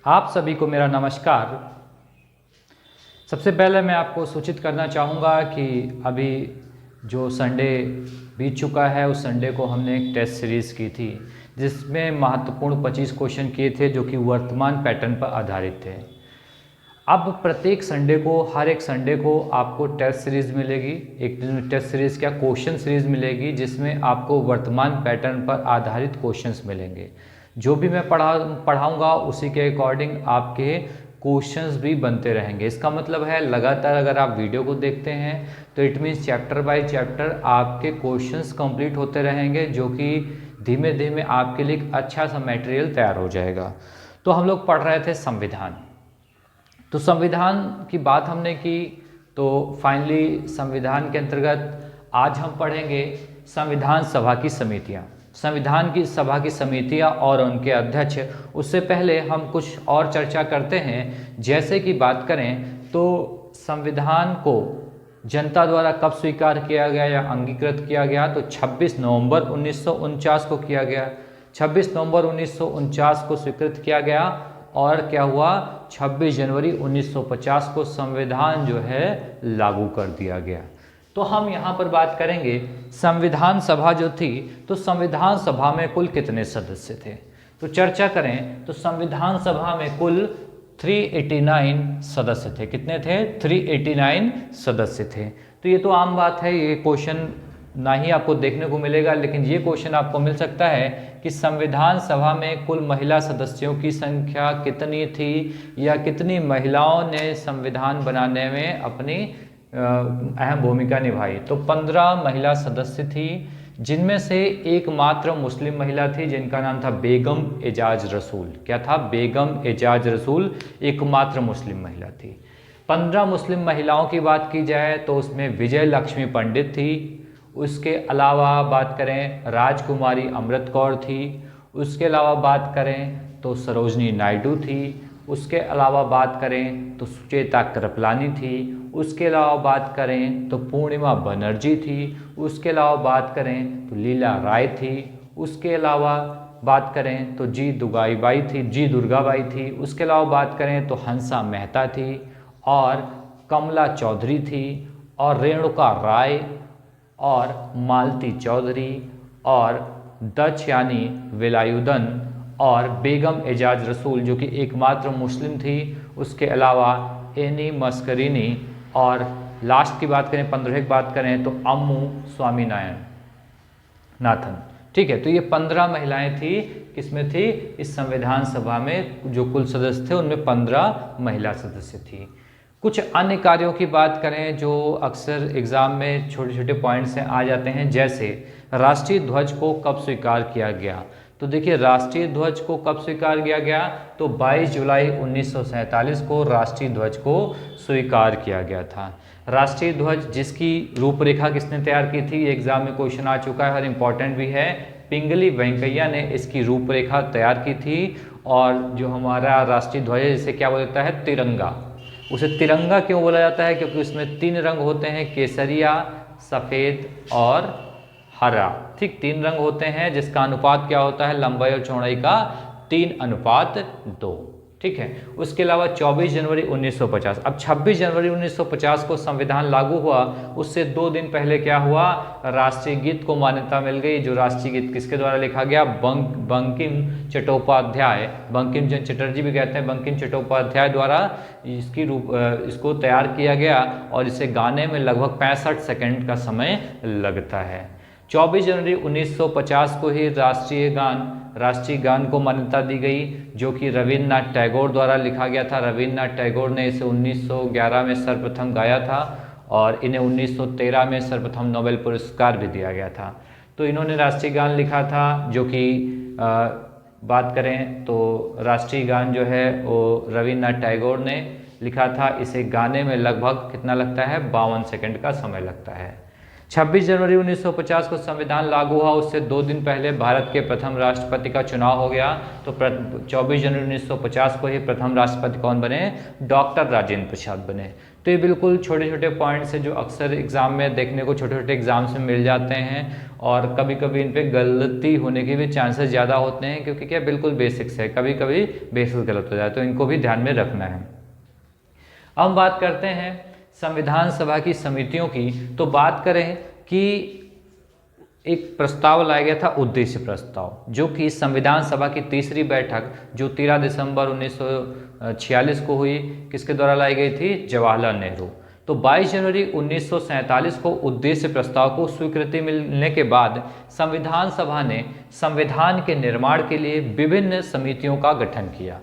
आप सभी को मेरा नमस्कार। सबसे पहले मैं आपको सूचित करना चाहूँगा कि अभी जो संडे बीत चुका है उस संडे को हमने एक टेस्ट सीरीज़ की थी जिसमें महत्वपूर्ण 25 क्वेश्चन किए थे जो कि वर्तमान पैटर्न पर आधारित थे। अब प्रत्येक संडे को हर एक संडे को आपको टेस्ट सीरीज़ मिलेगी, एक टेस्ट सीरीज़ क्या क्वेश्चन सीरीज़ मिलेगी जिसमें आपको वर्तमान पैटर्न पर आधारित क्वेश्चंस मिलेंगे। जो भी मैं पढ़ाऊँगा उसी के अकॉर्डिंग आपके क्वेश्चंस भी बनते रहेंगे। इसका मतलब है लगातार अगर आप वीडियो को देखते हैं तो it means chapter by chapter आपके क्वेश्चंस कंप्लीट होते रहेंगे, जो कि धीमे धीमे आपके लिए एक अच्छा सा मटेरियल तैयार हो जाएगा। तो हम लोग पढ़ रहे थे संविधान। तो संविधान की बात हमने की, तो फाइनली संविधान के अंतर्गत आज हम पढ़ेंगे संविधान सभा की समितियाँ, संविधान की सभा की समितियाँ और उनके अध्यक्ष। उससे पहले हम कुछ और चर्चा करते हैं। जैसे कि बात करें तो संविधान को जनता द्वारा कब स्वीकार किया गया या अंगीकृत किया गया, तो 26 नवंबर 1949 को किया गया। 26 नवंबर 1949 को स्वीकृत किया गया और क्या हुआ, 26 जनवरी 1950 को संविधान जो है लागू कर दिया गया। तो हम यहाँ पर बात करेंगे संविधान सभा जो थी, तो संविधान सभा में कुल कितने सदस्य थे। तो चर्चा करें तो संविधान सभा में कुल 389 सदस्य थे। कितने थे? 389 सदस्य थे। तो ये तो आम बात है, ये क्वेश्चन ना ही आपको देखने को मिलेगा, लेकिन ये क्वेश्चन आपको मिल सकता है कि संविधान सभा में कुल महिला सदस्यों की संख्या कितनी थी या कितनी महिलाओं ने संविधान बनाने में अपनी अहम भूमिका निभाई। तो 15 महिला सदस्य थी, जिनमें से एकमात्र मुस्लिम महिला थी जिनका नाम था बेगम एजाज रसूल। क्या था? बेगम एजाज रसूल एकमात्र मुस्लिम महिला थी। 15 मुस्लिम महिलाओं की बात की जाए तो उसमें विजय लक्ष्मी पंडित थी, उसके अलावा बात करें राजकुमारी अमृत कौर थी, उसके अलावा बात करें तो सरोजनी नायडू थी, उसके अलावा बात करें तो सुचेता कृपलानी थी, उसके अलावा बात करें तो पूर्णिमा बनर्जी थी, उसके अलावा बात करें तो लीला राय थी, उसके अलावा बात करें तो जी दुर्गाबाई थी, उसके अलावा बात करें तो हंसा मेहता थी और कमला चौधरी थी और रेणुका राय और मालती चौधरी और दच यानी वेलायुधन और बेगम एजाज रसूल जो कि एकमात्र मुस्लिम थी, उसके अलावा एनी मस्करीनी और लास्ट की बात करें 15 की बात करें तो अम्मू स्वामीनाथन। ठीक है, तो ये 15 महिलाएं थी। किसमें थी? इस संविधान सभा में जो कुल सदस्य थे उनमें 15 महिला सदस्य थी। कुछ अन्य कार्यों की बात करें जो अक्सर एग्जाम में छोटे छोटे पॉइंट्स से आ जाते हैं, जैसे राष्ट्रीय ध्वज को कब स्वीकार किया गया। तो देखिए राष्ट्रीय ध्वज को कब स्वीकार किया गया, तो 22 जुलाई 1947 को राष्ट्रीय ध्वज को स्वीकार किया गया था। राष्ट्रीय ध्वज जिसकी रूपरेखा किसने तैयार की थी, एग्जाम में क्वेश्चन आ चुका है और इम्पॉर्टेंट भी है। पिंगली वेंकैया ने इसकी रूपरेखा तैयार की थी। और जो हमारा राष्ट्रीय ध्वज है जिसे क्या बोला जाता है, तिरंगा। उसे तिरंगा क्यों बोला जाता है? क्योंकि उसमें 3 रंग होते हैं, केसरिया, सफ़ेद और हरा। ठीक, 3 रंग होते हैं जिसका अनुपात क्या होता है, लंबाई और चौड़ाई का 3:2। ठीक है, उसके अलावा 24 जनवरी 1950, अब 26 जनवरी 1950 को संविधान लागू हुआ, उससे 2 दिन पहले क्या हुआ, राष्ट्रीय गीत को मान्यता मिल गई। जो राष्ट्रीय गीत किसके द्वारा लिखा गया, बंकिम चट्टोपाध्याय, बंकिम चंद्र चटर्जी भी कहते हैं, बंकिम चट्टोपाध्याय द्वारा इसको तैयार किया गया और इसे गाने में लगभग 65 सेकंड का समय लगता है। 24 जनवरी 1950 को ही राष्ट्रीय गान को मान्यता दी गई, जो कि रविन्द्रनाथ टैगोर द्वारा लिखा गया था। रविन्द्रनाथ टैगोर ने इसे 1911 में सर्वप्रथम गाया था और इन्हें 1913 में सर्वप्रथम नोबेल पुरस्कार भी दिया गया था। तो इन्होंने राष्ट्रीय गान लिखा था, जो कि बात करें तो राष्ट्रीय गान जो है वो रविन्द्रनाथ टैगोर ने लिखा था। इसे गाने में लगभग कितना लगता है, 52 सेकंड का समय लगता है। 26 जनवरी 1950 को संविधान लागू हुआ, उससे 2 दिन पहले भारत के प्रथम राष्ट्रपति का चुनाव हो गया। तो 24 जनवरी 1950 को ही प्रथम राष्ट्रपति कौन बने, डॉक्टर राजेंद्र प्रसाद बने। तो ये बिल्कुल छोटे छोटे पॉइंट्स हैं जो अक्सर एग्ज़ाम में देखने को छोटे छोटे एग्ज़ाम्स में मिल जाते हैं, और कभी कभी इन पे गलती होने के भी चांसेस ज़्यादा होते हैं, क्योंकि क्या बिल्कुल बेसिक्स है, कभी कभी बेसिक्स गलत हो जाए, तो इनको भी ध्यान में रखना है। अब हम बात करते हैं संविधान सभा की समितियों की। तो बात करें कि एक प्रस्ताव लाया गया था, उद्देश्य प्रस्ताव, जो कि संविधान सभा की तीसरी बैठक जो 13 दिसंबर 1946 को हुई, किसके द्वारा लाई गई थी? जवाहरलाल नेहरू। तो 22 जनवरी 1947 को उद्देश्य प्रस्ताव को स्वीकृति मिलने के बाद संविधान सभा ने संविधान के निर्माण के लिए विभिन्न समितियों का गठन किया।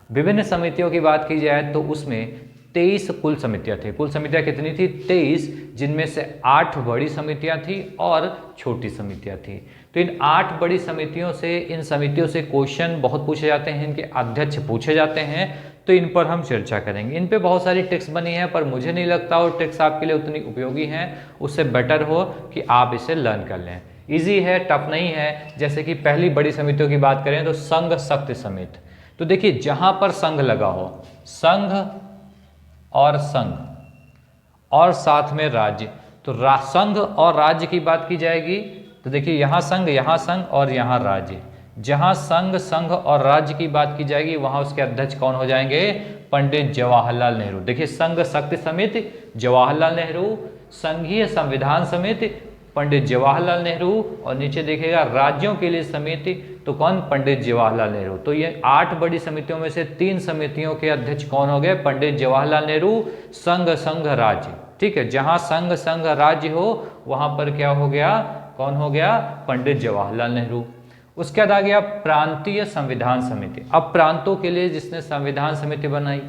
विभिन्न समितियों की बात की जाए तो उसमें 23 कुल समितियां थी। कुल समितियां कितनी थी? 23, जिनमें से 8 बड़ी समितियां थी और छोटी समितियां थी। तो इन 8 बड़ी समितियों से, इन समितियों से क्वेश्चन बहुत पूछे जाते हैं, इनके अध्यक्ष पूछे जाते हैं, तो इन पर हम चर्चा करेंगे। इन पे बहुत सारी ट्रिक्स बनी है, पर मुझे नहीं लगता वो ट्रिक्स आपके लिए उतनी उपयोगी हैं। उससे बेटर हो कि आप इसे लर्न कर लें। ईजी है, टफ नहीं है। जैसे कि पहली बड़ी समितियों की बात करें तो संघ शक्ति समिति। तो देखिए, जहां पर संघ लगा हो, संघ और संघ और साथ में राज्य, तो संघ और राज्य की बात की जाएगी। तो देखिए, यहाँ संघ और यहाँ राज्य। जहाँ संघ और राज्य की बात की जाएगी, वहाँ उसके अध्यक्ष कौन हो जाएंगे? पंडित जवाहरलाल नेहरू। देखिए, संघ शक्ति समिति जवाहरलाल नेहरू, संघीय संविधान समिति पंडित जवाहरलाल नेहरू, और नीचे देखिएगा राज्यों के लिए समिति, तो कौन? पंडित जवाहरलाल नेहरू। तो ये 8 बड़ी समितियों में से 3 समितियों के अध्यक्ष कौन हो गए? पंडित जवाहरलाल नेहरू। संघ राज्य, ठीक है, जहां संघ राज्य हो वहां पर क्या हो गया? कौन हो गया? पंडित जवाहरलाल नेहरू। उसके बाद आ गया प्रांतीय संविधान समिति। अब प्रांतों के लिए जिसने संविधान समिति बनाई,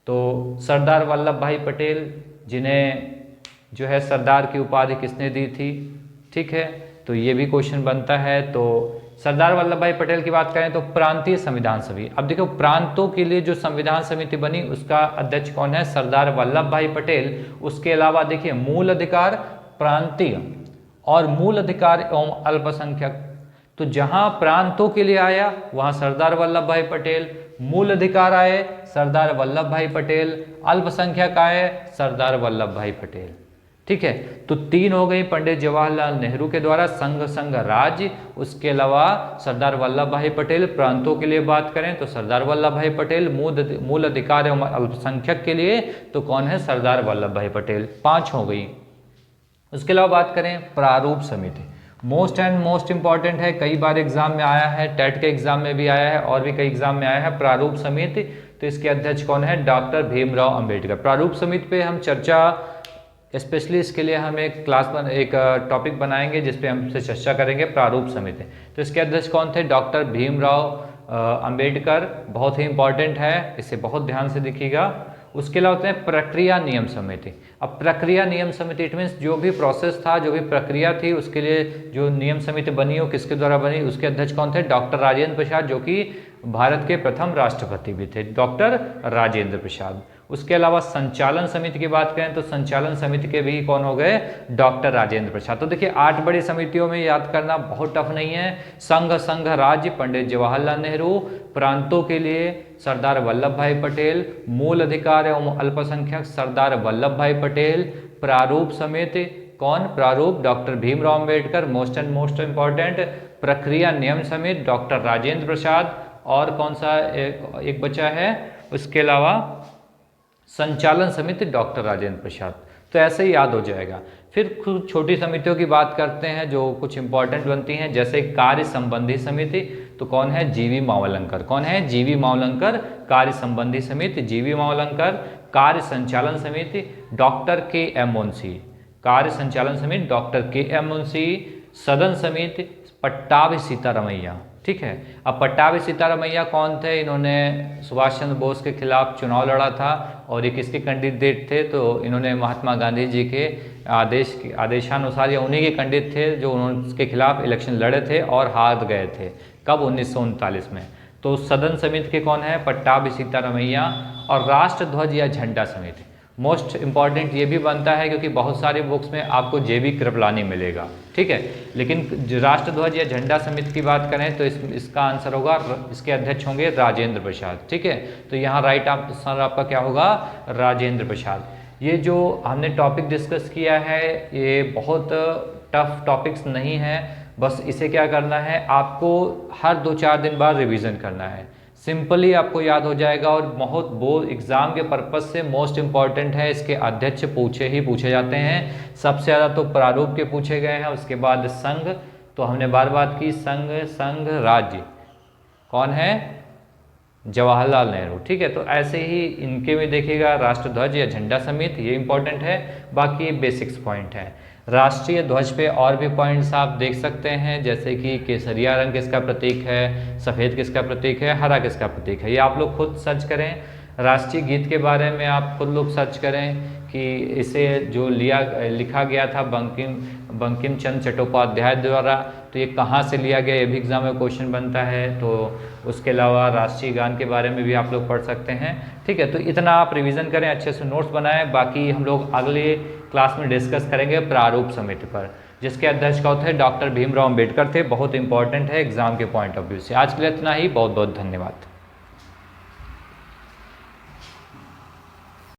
तो सरदार वल्लभ भाई पटेल, जिन्हें जो है सरदार की उपाधि किसने दी थी? ठीक है, तो ये भी क्वेश्चन बनता है। तो सरदार वल्लभ भाई पटेल की बात करें तो प्रांतीय संविधान समिति। अब देखो, प्रांतों के लिए जो संविधान समिति बनी उसका अध्यक्ष कौन है? सरदार वल्लभ भाई पटेल। उसके अलावा देखिए, मूल अधिकार, प्रांतीय और मूल अधिकार एवं अल्पसंख्यक, तो जहां प्रांतों के लिए आया वहां सरदार वल्लभ भाई पटेल, मूल अधिकार आए सरदार वल्लभ भाई पटेल, अल्पसंख्यक आए सरदार वल्लभ भाई पटेल। ठीक है, तो 3 हो गई पंडित जवाहरलाल नेहरू के द्वारा, संघ राज्य। उसके अलावा सरदार वल्लभ भाई पटेल। प्रांतों के लिए बात करें तो सरदार वल्लभ भाई पटेल। मूल अधिकार एवं अल्पसंख्यक के लिए तो कौन है? सरदार वल्लभ भाई पटेल। 5 हो गई। उसके अलावा बात करें प्रारूप समिति, मोस्ट इंपॉर्टेंट है, कई बार एग्जाम में आया है, टेट के एग्जाम में भी आया है और भी कई एग्जाम में आया है प्रारूप समिति। तो इसके अध्यक्ष कौन है? डॉक्टर भीमराव अंबेडकर। प्रारूप समिति पे हम चर्चा, स्पेशली इसके लिए हम एक टॉपिक बनाएंगे जिसपे हम इससे चर्चा करेंगे, प्रारूप समिति। तो इसके अध्यक्ष कौन थे? डॉक्टर भीमराव अंबेडकर। बहुत ही इंपॉर्टेंट है, इसे बहुत ध्यान से देखिएगा। उसके अलावा होते हैं प्रक्रिया नियम समिति। अब प्रक्रिया नियम समिति इट मीन्स जो भी प्रोसेस था, जो भी प्रक्रिया थी, उसके लिए जो नियम समिति बनी हो, किसके द्वारा बनी? उसके अध्यक्ष कौन थे? डॉक्टर राजेंद्र प्रसाद, जो कि भारत के प्रथम राष्ट्रपति भी थे, डॉक्टर राजेंद्र प्रसाद। उसके अलावा संचालन समिति की बात करें तो संचालन समिति के भी कौन हो गए? डॉक्टर राजेंद्र प्रसाद। तो देखिए, 8 बड़ी समितियों में याद करना बहुत टफ नहीं है। संघ राज्य पंडित जवाहरलाल नेहरू, प्रांतों के लिए सरदार वल्लभ भाई पटेल, मूल अधिकार एवं अल्पसंख्यक सरदार वल्लभ भाई पटेल, प्रारूप समिति कौन? प्रारूप doctor Bhimrao Ambedkar, most important प्रक्रिया नियम समिति डॉक्टर राजेंद्र प्रसाद, और कौन सा एक बचा है उसके अलावा संचालन समिति डॉक्टर राजेंद्र प्रसाद। तो ऐसे ही याद हो जाएगा। फिर कुछ छोटी समितियों की बात करते हैं जो कुछ इंपॉर्टेंट बनती हैं, जैसे कार्य संबंधी समिति, तो कौन है? जीवी मावलंकर। कौन है? जीवी मावलंकर। कार्य संबंधी समिति जीवी मावलंकर। कार्य संचालन समिति डॉक्टर के.एम. मुंशी। कार्य संचालन समिति डॉक्टर के.एम. मुंशी। सदन समिति पट्टाभी सीतारमैया। ठीक है, अब पट्टाभी सीतारमैया कौन थे? इन्होंने सुभाष चंद्र बोस के खिलाफ चुनाव लड़ा था और ये किसके कैंडिडेट थे? तो इन्होंने महात्मा गांधी जी के आदेशानुसार या उन्हीं के कैंडिडेट थे जो उनके खिलाफ इलेक्शन लड़े थे और हार गए थे। कब? 1939 में। तो सदन समिति के कौन है? पट्टाभी सीतारमैया। और राष्ट्र ध्वज या झंडा समिति, मोस्ट इंपॉर्टेंट ये भी बनता है क्योंकि बहुत सारी बुक्स में आपको जेबी कृपलानी मिलेगा। ठीक है, लेकिन राष्ट्र ध्वज या झंडा समिति की बात करें तो इसका आंसर होगा, इसके अध्यक्ष होंगे राजेंद्र प्रसाद। ठीक है, तो यहाँ राइट आंसर आपका क्या होगा? राजेंद्र प्रसाद। ये जो हमने टॉपिक डिस्कस किया है ये बहुत टफ टॉपिक्स नहीं है, बस इसे क्या करना है, आपको हर 2-4 दिन बाद रिवीजन करना है, सिंपली आपको याद हो जाएगा। और बहुत बोर्ड एग्जाम के पर्पज से मोस्ट इम्पॉर्टेंट है, इसके अध्यक्ष पूछे जाते हैं, सबसे ज़्यादा तो प्रारूप के पूछे गए हैं, उसके बाद संघ, तो हमने बात की संघ राज्य कौन है, जवाहरलाल नेहरू, ठीक है। तो ऐसे ही इनके में देखिएगा राष्ट्रध्वज या झंडा समिति, ये इंपॉर्टेंट है, बाकी बेसिक्स पॉइंट है। राष्ट्रीय ध्वज पे और भी पॉइंट्स आप देख सकते हैं, जैसे कि केसरिया रंग किसका प्रतीक है, सफ़ेद किसका प्रतीक है, हरा किसका प्रतीक है, ये आप लोग खुद सर्च करें। राष्ट्रीय गीत के बारे में आप खुद लोग सर्च करें कि इसे जो लिखा गया था बंकिम चंद्र चट्टोपाध्याय द्वारा, तो ये कहाँ से लिया गया, ये भी एग्जाम में क्वेश्चन बनता है। तो उसके अलावा राष्ट्रीय गान के बारे में भी आप लोग पढ़ सकते हैं, ठीक है। तो इतना आप रिवीजन करें, अच्छे से नोट्स बनाएं, बाकी हम लोग अगले क्लास में डिस्कस करेंगे प्रारूप समिति पर, जिसके अध्यक्ष कौन थे, डॉक्टर भीमराव अम्बेडकर थे, बहुत इंपॉर्टेंट है एग्जाम के पॉइंट ऑफ व्यू से। आज के लिए इतना ही, बहुत बहुत धन्यवाद।